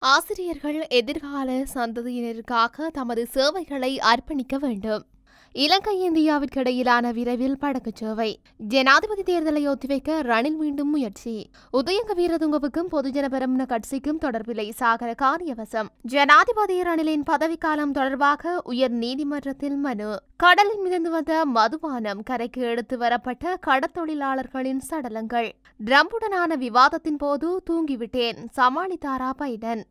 ஆசிரியர்கள் எதிர்கால சந்ததியினருக்காக தமது சேவைகளை அர்ப்பணிக்க வேண்டும். இலங்கை இந்தியாவிற்கு இடையிலான விரைவில் படகுச் சேவை. ஜனாதிபதி தேர்தலை ஒத்திவைக்க ரணில் மீண்டும் முயற்சி. உதயங்க வீரதுங்கவுக்கும் பொதுஜன பெரமுன கட்சிக்கும் தொடர்பில்லை, சாகர காரியவசம். ஜனாதிபதி ரணிலின் பதவிக்காலம் தொடர்பாக உயர் நீதிமன்றத்தில் மனு. கடலில் மிதந்து வந்த மதுபானம் கரைக்கு எடுத்து வரப்பட்ட கடத்தொழிலாளர்களின் சடலங்கள். டிரம்புடனான விவாதத்தின் போது தூங்கிவிட்டேன், சமாளித்தாரா பைடன்?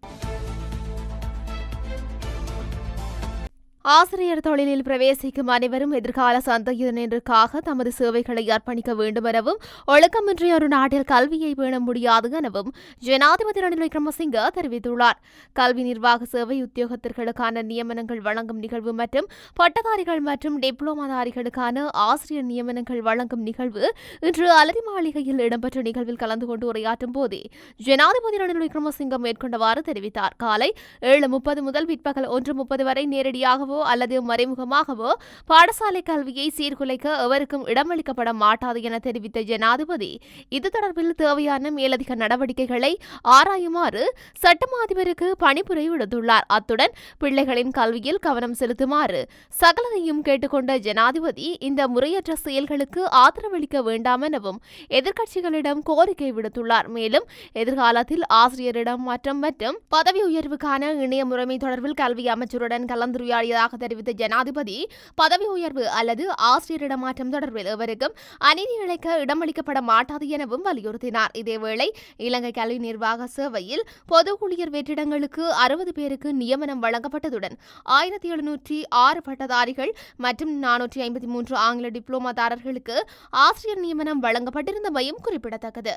ஆசிரியர் தொழிலில் பிரவேசிக்கும் அனைவரும் எதிர்கால சந்ததியினருக்காக தமது சேவைகளை அர்ப்பணிக்க வேண்டும் எனவும், ஒழுக்கமின்றி ஒரு நாட்டில் கல்வியை பேண முடியாது எனவும் ஜனாதிபதி ரணில் விக்ரமசிங்க தெரிவித்துள்ளார். கல்வி நிர்வாக சேவை உத்தியோகத்தர்களுக்கான நியமனங்கள் வழங்கும் நிகழ்வு மற்றும் பட்டதாரிகள் மற்றும் டிப்ளோமாதாரிகளுக்கான ஆசிரியர் நியமனங்கள் வழங்கும் நிகழ்வு இன்று அலரி மாளிகையில் இடம்பெற்ற நிகழ்வில் கலந்து கொண்டு உரையாற்றும் போதே ஜனாதிபதி ரணில் விக்ரமசிங்க மேற்கொண்டவாறு தெரிவித்தார். காலை 7:30 முதல் பிற்பகல் 1:30 வரை நேரடியாகவோ அல்லது மறைமுகமாகவோ பாடசாலை கல்வியை சீர்குலைக்க எவருக்கும் இடமளிக்கப்பட மாட்டாது என தெரிவித்த ஜனாதிபதி, இது தொடர்பில் தேவையான மேலதிக நடவடிக்கைகளை ஆராயுமாறு சட்டமா அதிபருக்கு பணிப்புரை விடுத்துள்ளார். அத்துடன் பிள்ளைகளின் கல்வியில் கவனம் செலுத்துமாறு சகலரையும் கேட்டுக்கொண்ட ஜனாதிபதி, இந்த முறையற்ற செயல்களுக்கு ஆதரவளிக்க வேண்டாம் எனவும் எதிர்க்கட்சிகளிடம் கோரிக்கை விடுத்துள்ளார். மேலும் எதிர்காலத்தில் ஆசிரியரிடம் மற்றும் பதவி உயர்வுக்கான இணைய முறைமை தொடர்பில் கல்வி அமைச்சருடன் கலந்துரையாடியதாக தெரிவித்த ஜனாதிபதி, பதவி உயர்வு அல்லது ஆசிரியர் இடமாற்றம் தொடர்பில் எவருக்கும் அநீதி இழைக்க இடமளிக்கப்பட மாட்டாது எனவும் வலியுறுத்தினார். இதேவேளை இலங்கை கல்வி நிர்வாக சேவையில் பொது ஊழியர் வெற்றிடங்களுக்கு 60 பேருக்கு நியமனம் வழங்கப்பட்டதுடன் 1706 பட்டதாரிகள் மற்றும் 453 ஆங்கில டிப்ளோமாதாரர்களுக்கு ஆசிரியர் நியமனம் வழங்கப்பட்டிருந்தமையும் குறிப்பிடத்தக்கது.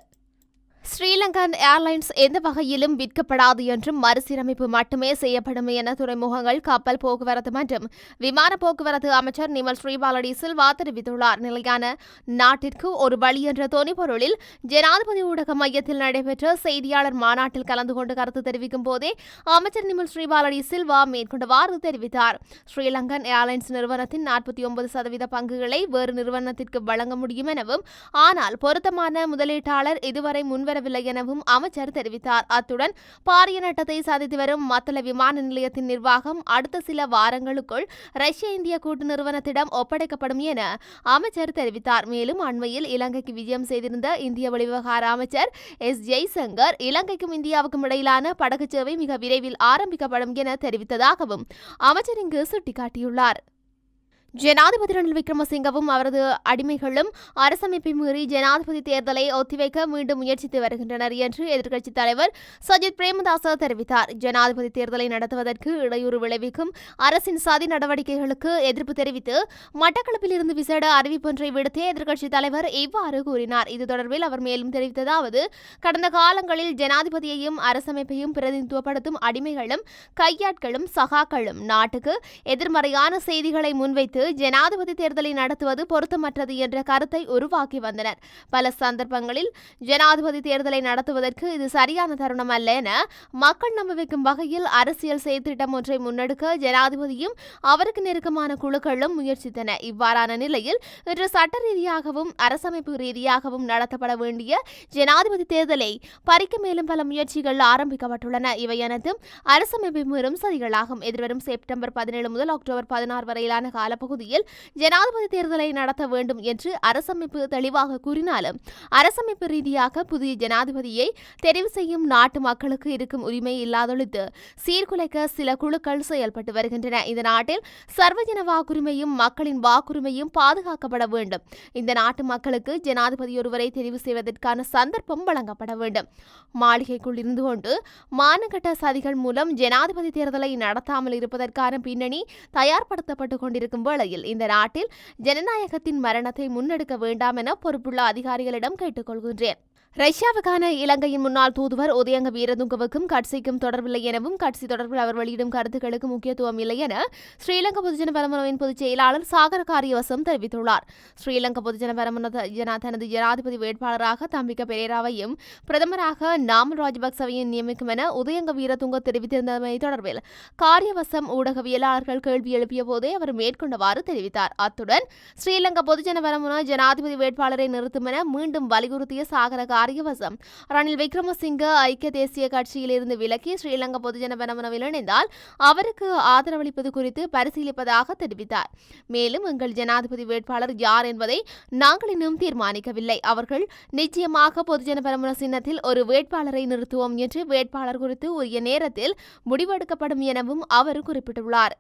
ஸ்ரீலங்கன் ஏர்லைன்ஸ் எந்த வகையிலும் விற்கப்படாது என்றும் மறுசீரமைப்பு மட்டுமே செய்யப்படும் என துறைமுகங்கள், கப்பல் போக்குவரத்து மற்றும் விமான போக்குவரத்து அமைச்சர் நிமல் ஸ்ரீபாலடி சில்வா தெரிவித்துள்ளார். நிலையான நாட்டிற்கு ஒரு வழி என்ற தொனிப்பொருளில் ஜனாதிபதி ஊடக மையத்தில் நடைபெற்ற செய்தியாளர் மாநாட்டில் கலந்து கொண்டு கருத்து தெரிவிக்கும் போதே அமைச்சர் நிமல் ஸ்ரீபாலடி சில்வா மேற்கொண்டவாறு தெரிவித்தார். ஸ்ரீலங்கன் ஏர்லைன்ஸ் நிறுவனத்தின் 49% பங்குகளை வேறு நிறுவனத்திற்கு வழங்க முடியும் எனவும், ஆனால் பொருத்தமான முதலீட்டாளர் இதுவரை வரவில்லை எனவும் அமைச்சர் தெரிவித்தார். அத்துடன் பாரிய நட்டத்தை சாதித்து வரும் மத்தள விமான நிலையத்தின் நிர்வாகம் அடுத்த சில வாரங்களுக்குள் ரஷ்ய இந்திய கூட்டு நிறுவனத்திடம் ஒப்படைக்கப்படும் என அமைச்சர் தெரிவித்தார். மேலும் அண்மையில் இலங்கைக்கு விஜயம் செய்திருந்த இந்திய வெளிவிவகார அமைச்சர் எஸ். ஜெய்சங்கர், இலங்கைக்கும் இந்தியாவுக்கும் இடையிலான படகு சேவை மிக விரைவில் ஆரம்பிக்கப்படும் என தெரிவித்ததாகவும் அமைச்சர் இங்கு சுட்டிக்காட்டியுள்ளார். ஜனாதிபதி ரணில் விக்ரமசிங்கவும் அவரது அடிமைகளும் அரசமைப்பை மீறி ஜனாதிபதி தேர்தலை ஒத்திவைக்க மீண்டும் முயற்சித்து வருகின்றனர் என்று எதிர்க்கட்சித் தலைவர் சஜித் பிரேமதாச தெரிவித்தார். ஜனாதிபதி தேர்தலை நடத்துவதற்கு இடையூறு விளைவிக்கும் அரசின் சதி நடவடிக்கைகளுக்கு எதிர்ப்பு தெரிவித்து மட்டக்களப்பில் இருந்து விசேட அறிவிப்பொன்றை விடுத்தே எதிர்க்கட்சித் தலைவர் இவ்வாறு கூறினார். இது தொடர்பில் அவர் மேலும் தெரிவித்ததாவது, கடந்த காலங்களில் ஜனாதிபதியையும் அரசமைப்பையும் பிரதிநிதித்துவப்படுத்தும் அடிமைகளும் கையாட்களும் சகாக்களும் நாட்டுக்கு எதிர்மறையான செய்திகளை முன்வைத்து ஜனாதிபதி தேர்தலை நடத்துவது பொருத்தமற்றது என்ற கருத்தை உருவாக்கி வந்தனர். பல சந்தர்ப்பங்களில் ஜனாதிபதி தேர்தலை நடத்துவதற்கு இது சரியான தருணம் அல்ல என மக்கள் நம்ப வைக்கும் வகையில் அரசியல் செயற்திட்டம் ஒன்றை முன்னெடுக்க ஜனாதிபதியும் அவருக்கு நெருக்கமான குழுக்களும் முயற்சித்தன. இவ்வாறான நிலையில் இன்று சட்ட ரீதியாகவும் அரசமைப்பு ரீதியாகவும் நடத்தப்பட வேண்டிய ஜனாதிபதி தேர்தலை பறிக்க மேலும் பல முயற்சிகள் ஆரம்பிக்கப்பட்டுள்ளன. இவை அனைத்தும் அரசமைப்பை மீறும் சதிகளாகும். எதிர்வரும் செப்டம்பர் 17 முதல் அக்டோபர் 16 வரையிலான காலப்பகுதியில் ஜனாதிபதி தேர்தலை நடத்த வேண்டும் என்று அரசமைப்பு தெளிவாக கூறினாலும், அரசமைப்பு ரீதியாக புதிய ஜனாதிபதியை தெரிவு செய்யும் நாட்டு மக்களுக்கு இருக்கும் உரிமை இல்லாதொழித்து சீர்குலைக்க சில குழுக்கள் செயல்பட்டு வருகின்றன. இந்த நாட்டில் சர்வஜன வாக்குரிமையும் மக்களின் வாக்குரிமையும் பாதுகாக்கப்பட வேண்டும். இந்த நாட்டு மக்களுக்கு ஜனாதிபதி ஒருவரை தெரிவு செய்வதற்கான சந்தர்ப்பம் வழங்கப்பட வேண்டும். மாளிகைக்குள் இருந்து கொண்டு மானகட்ட சதிகள் மூலம் ஜனாதிபதி தேர்தலை நடத்தாமல் இருப்பதற்கான பின்னணி தயார்படுத்தப்பட்டுக் கொண்டிருக்கும் வேளையில் இந்த நாட்டில் ஜனநாயகத்தின் மரணத்தை முன்னெடுக்க வேண்டாம் என பொறுப்புள்ள அதிகாரிகளிடம் கேட்டுக்கொள்கின்றேன். ரஷ்யாவுக்கான இலங்கையின் முன்னாள் தூதுவர் உதயங்க வீரதுங்கவுக்கும் கட்சிக்கும் தொடர்பில்லை எனவும், கட்சி தொடர்பில் அவர் வெளியிடும் கருத்துக்களுக்கு முக்கியத்துவம் இல்லை என ஸ்ரீலங்கா பொதுஜன பெரமுனவின் பொதுச் செயலாளர் சாகர காரியவசம் தெரிவித்துள்ளார். ஸ்ரீலங்கா பொதுஜன பெரமுன தனது ஜனாதிபதி வேட்பாளராக தம்பிக்க பெரேராவையும் பிரதமராக நாமல் ராஜபக்சவையும் நியமிக்கும் என உதயங்க வீரதுங்க தெரிவித்திருந்தமை தொடர்பில் காரியவசம் ஊடகவியலாளர்கள் கேள்வி எழுப்பிய போதே அவர் மேற்கொண்டவாறு தெரிவித்தார். அத்துடன் ஸ்ரீலங்கா பொதுஜன பெரமுன ஜனாதிபதி வேட்பாளரை நிறுத்தும் என மீண்டும் வலியுறுத்திய சாகர காரியவசம் ரணில் விக்ரமசிங்க ஐக்கிய தேசிய கட்சியிலிருந்து விலக்கி ஸ்ரீலங்கா பொதுஜன பெரமுனவில் இணைந்தால் அவருக்கு ஆதரவளிப்பது குறித்து பரிசீலிப்பதாக தெரிவித்தார். மேலும் எங்கள் ஜனாதிபதி வேட்பாளர் யார் என்பதை நாங்கள் இன்னும் தீர்மானிக்கவில்லை. அவர்கள் நிச்சயமாக பொதுஜன பெரமுன சின்னத்தில் ஒரு வேட்பாளரை நிறுத்துவோம் என்று வேட்பாளர் குறித்து உரிய நேரத்தில் முடிவெடுக்கப்படும் எனவும் அவர் குறிப்பிட்டுள்ளார்.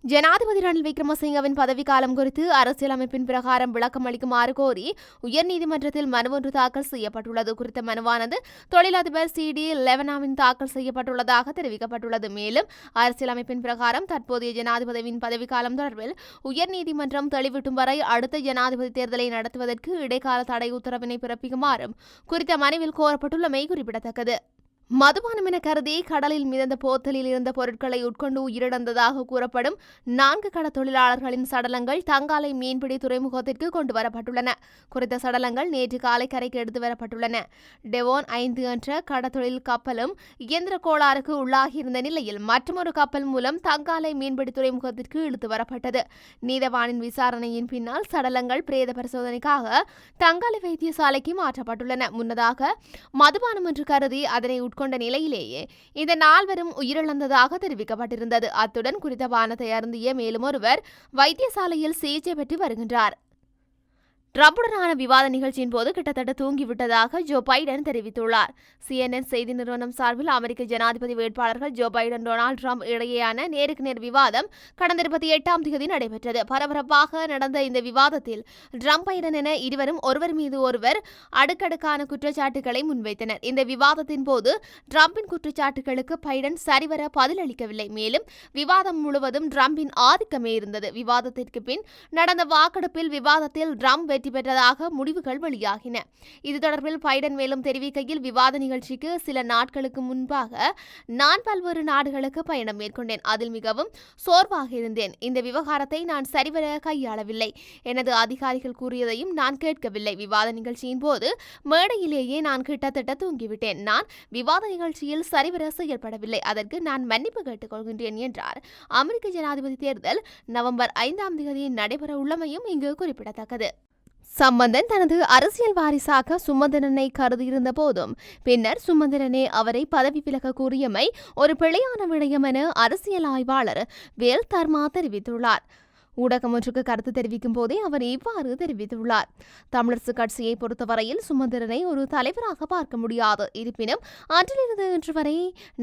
ஜனாதிபதி ரணில் விக்ரமசிங்கவின் பதவிக்காலம் குறித்து அரசியலமைப்பின் பிரகாரம் விளக்கம் அளிக்குமாறு கோரி உயர்நீதிமன்றத்தில் மனு ஒன்று தாக்கல் செய்யப்பட்டுள்ளது. குறித்த மனுவானது தொழிலதிபர் CD லெவனாவின் தாக்கல் செய்யப்பட்டுள்ளதாக தெரிவிக்கப்பட்டுள்ளது. மேலும் அரசியலமைப்பின் பிரகாரம் தற்போதைய ஜனாதிபதியின் பதவிக்காலம் தொடர்பில் உயர்நீதிமன்றம் தெளிவிட்டும் வரை அடுத்த ஜனாதிபதி தேர்தலை நடத்துவதற்கு இடைக்கால தடை உத்தரவினை பிறப்பிக்குமாறும் குறித்த மனுவில் கோரப்பட்டுள்ளமை குறிப்பிடத்தக்கது. மதுபானம் என கருதி கடலில் மிதந்த போத்தலில் இருந்த பொருட்களை உட்கொண்டு உயிரிழந்ததாக கூறப்படும் 4 கடல் தொழிலாளர்களின் சடலங்கள் தங்காலை மீன்பிடி துறைமுகத்திற்கு கொண்டு வரப்பட்டுள்ளன. குறித்த சடலங்கள் நேற்று காலை கரைக்கு எடுத்து வரப்பட்டுள்ளன. டெவோன் 5 என்ற கடற்தொழில் கப்பலும் இயந்திர கோளாறுக்கு உள்ளாகியிருந்த நிலையில் மற்றொரு கப்பல் மூலம் தங்காலை மீன்பிடி துறைமுகத்திற்கு இழுத்து வரப்பட்டது. நீதவானின் விசாரணையின் பின்னால் சடலங்கள் பிரேத பரிசோதனைக்காக தங்காலை வைத்தியசாலைக்கு மாற்றப்பட்டுள்ளன. முன்னதாக மதுபானம் என்று கருதி அதனை கொண்ட நிலையிலேயே இந்த 4 உயிரிழந்ததாக தெரிவிக்கப்பட்டிருந்தது. அத்துடன் குறித்த பானத்தை அருந்திய மேலும் ஒருவர் வைத்தியசாலையில் சிகிச்சை பெற்று வருகின்றார். ட்ரம்புடனான விவாத நிகழ்ச்சியின் போது கிட்டத்தட்ட தூங்கிவிட்டதாக ஜோ பைடன் தெரிவித்துள்ளார். CNN செய்தி நிறுவனம் சார்பில் அமெரிக்க ஜனாதிபதி வேட்பாளர்கள் ஜோ பைடன் டொனால்டு ட்ரம்ப் இடையேயான நேருக்கு நேர் விவாதம் கடந்த 28ஆம் தேதி நடைபெற்றது. பரபரப்பாக நடந்த இந்த விவாதத்தில் ட்ரம்ப் பைடன் என இருவரும் ஒருவர் மீது ஒருவர் அடுக்கடுக்கான குற்றச்சாட்டுகளை முன்வைத்தனர். இந்த விவாதத்தின் போது ட்ரம்பின் குற்றச்சாட்டுகளுக்கு பைடன் சரிவர பதிலளிக்கவில்லை. மேலும் விவாதம் முழுவதும் ட்ரம்பின் ஆதிக்கமே இருந்தது. விவாதத்திற்கு பின் நடந்த வாக்கெடுப்பில் விவாதத்தில் ட்ரம்ப் வெற்றி பெற்றதாக முடிவுகள் வெளியாகின. இது தொடர்பில் பைடன் மேலும் தெரிவிக்கையில், விவாத நிகழ்ச்சிக்கு சில நாட்களுக்கு முன்பாக நான் பல்வேறு நாடுகளுக்கு பயணம் மேற்கொண்டேன். அதில் மிகவும் சோர்வாக இருந்தேன். இந்த விவகாரத்தை நான் சரிவர கையாளவில்லை. எனது அதிகாரிகள் கூறியதையும் நான் கேட்கவில்லை. விவாத நிகழ்ச்சியின் போது மேடையிலேயே நான் கிட்டத்தட்ட தூங்கிவிட்டேன். நான் விவாத நிகழ்ச்சியில் சரிவர செயல்படவில்லை. அதற்கு நான் மன்னிப்பு கேட்டுக் கொள்கின்றேன் என்றார். அமெரிக்க ஜனாதிபதி தேர்தல் நவம்பர் 5ஆம் தேதி நடைபெற உள்ளமையும் இங்கு குறிப்பிடத்தக்கது. சம்பந்தன் தனது அரசியல் வாரிசாக சுமந்திரனை கருதியிருந்த போதும் பின்னர் சுமந்திரனே அவரை பதவி விலக கூறியமை ஒரு பிழையான விடயம் என அரசியல் ஆய்வாளர் வேல் தர்மா தெரிவித்துள்ளார். ஊடகம் ஒன்றுக்கு கருத்து தெரிவிக்கும் போதே அவர் இவ்வாறு தெரிவித்துள்ளார். தமிழரசு கட்சியை பொறுத்தவரையில் சுமந்திரனை ஒரு தலைவராக பார்க்க முடியாது. இருப்பினும் அன்றிலிருந்து இன்று வரை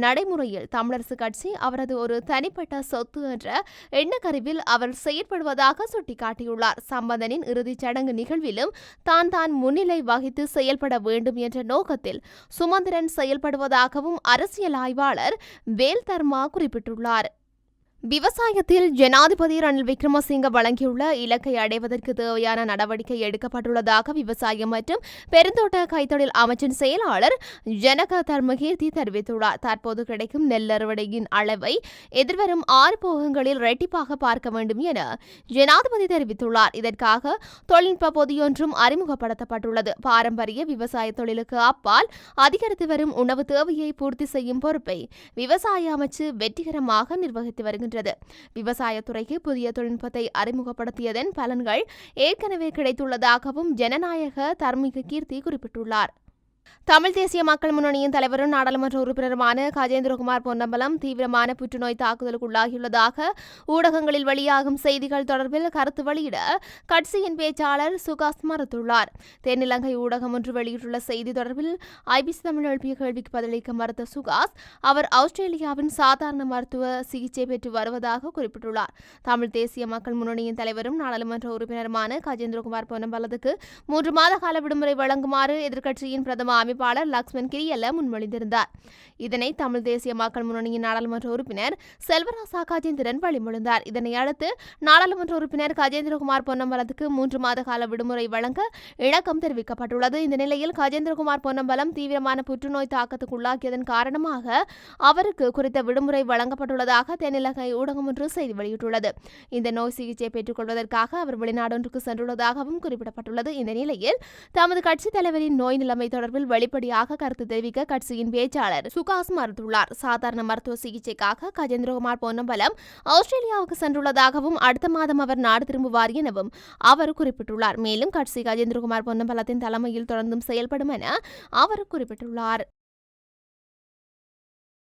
நடைமுறையில் தமிழரசு கட்சி அவரது ஒரு தனிப்பட்ட சொத்து என்ற எண்ணக்கருவில் அவர் செயற்படுவதாக சுட்டிக்காட்டியுள்ளார். சம்பந்தனின் இறுதிச் சடங்கு நிகழ்விலும் தான் முன்னிலை வகித்து செயல்பட வேண்டும் என்ற நோக்கத்தில் சுமந்திரன் செயல்படுவதாகவும் அரசியல் ஆய்வாளர் வேல் தர்மா குறிப்பிட்டுள்ளார். விவசாயத்தில் ஜனாதிபதி ரணில் விக்ரமசிங்க வழங்கியுள்ள இலக்கை அடைவதற்கு தேவையான நடவடிக்கை எடுக்கப்பட்டுள்ளதாக விவசாயம் மற்றும் பெருந்தோட்ட கைத்தொழில் அமைச்சின் செயலாளர் ஜனக தர்மகீர்த்தி தெரிவித்துள்ளார். தற்போது கிடைக்கும் நெல் அறுவடையின் அளவை எதிர்வரும் 6 போகங்களில் இரட்டிப்பாக பார்க்க வேண்டும் என ஜனாதிபதி தெரிவித்துள்ளார். இதற்காக தொழில்நுட்ப பொதியொன்றும் அறிமுகப்படுத்தப்பட்டுள்ளது. பாரம்பரிய விவசாய தொழிலுக்கு அப்பால் அதிகரித்து வரும் உணவு தேவையை பூர்த்தி செய்யும் பொறுப்பை விவசாய அமைச்சு வெற்றிகரமாக நிர்வகித்து வருகின்றது. விவசாயத்துறைக்கு புதிய தொழில்நுட்பத்தை அறிமுகப்படுத்தியதன் பலன்கள் ஏற்கனவே கிடைத்துள்ளதாகவும் ஜனநாயக தர்மிக கீர்த்தி குறிப்பிட்டுள்ளார். தமிழ் தேசிய மக்கள் முன்னணியின் தலைவரும் நாடாளுமன்ற உறுப்பினருமான கஜேந்திரகுமார் பொன்னம்பலம் தீவிரமான புற்றுநோய் தாக்குதலுக்குள்ளாகியுள்ளதாக ஊடகங்களில் வெளியாகும் செய்திகள் தொடர்பில் கருத்து வெளியிட கட்சியின் பேச்சாளர் சுகாஸ் மறுத்துள்ளார். தென்னிலங்கை ஊடகம் ஒன்று வெளியிட்டுள்ள செய்தி தொடர்பில் ஐபிசி தமிழ் எழுப்பிய கேள்விக்கு பதிலளிக்க மறுத்த சுகாஸ், அவர் ஆஸ்திரேலியாவின் சாதாரண மருத்துவ சிகிச்சை பெற்று வருவதாக குறிப்பிட்டுள்ளார். தமிழ் தேசிய மக்கள் முன்னணியின் தலைவரும் நாடாளுமன்ற உறுப்பினருமான கஜேந்திரகுமார் பொன்னம்பலத்துக்கு 3 மாத கால விடுமுறை வழங்குமாறு எதிர்க்கட்சியின் பிரதம அமைப்பாளர் லக்ஷ்மன் கிரியல்ல முன்மொழிந்திருந்தார். இதனை தமிழ் தேசிய மக்கள் முன்னணியின் நாடாளுமன்ற உறுப்பினர் செல்வராசா கஜேந்திரன் வழிமொழிந்தார். இதனை அடுத்து நாடாளுமன்ற உறுப்பினர் கஜேந்திரகுமார் பொன்னம்பலத்துக்கு 3 மாத கால விடுமுறை வழங்க இணக்கம் தெரிவிக்கப்பட்டுள்ளது. இந்த நிலையில் கஜேந்திரகுமார் பொன்னம்பலம் தீவிரமான புற்றுநோய் தாக்கத்துக்குள்ளாகியதன் காரணமாக அவருக்கு குறித்த விடுமுறை வழங்கப்பட்டுள்ளதாக தென்னிலங்கை ஊடகம் ஒன்று செய்தி வெளியிட்டுள்ளது. இந்த நோய் சிகிச்சை பெற்றுக் கொள்வதற்காக அவர் வெளிநாடொன்றுக்கு சென்றுள்ளதாகவும் குறிப்பிடப்பட்டுள்ளது. இந்த நிலையில் தமது கட்சித் தலைவரின் நோய் நிலைமை தொடர்பில் தொடர்பில் வெளிப்படையாக கருத்து தெரிவிக்க கட்சியின் பேச்சாளர் சுகாஸ் மறுத்துள்ளார். சாதாரண மருத்துவ சிகிச்சைக்காக கஜேந்திரகுமார் பொன்னம்பலம் ஆஸ்திரேலியாவுக்கு சென்றுள்ளதாகவும் அடுத்த மாதம் அவர் நாடு திரும்புவார் எனவும் அவர் குறிப்பிட்டுள்ளார். மேலும் கட்சி கஜேந்திரகுமார் பொன்னம்பலத்தின் தலைமையில் தொடர்ந்தும் செயல்படும் என அவர் குறிப்பிட்டுள்ளார்.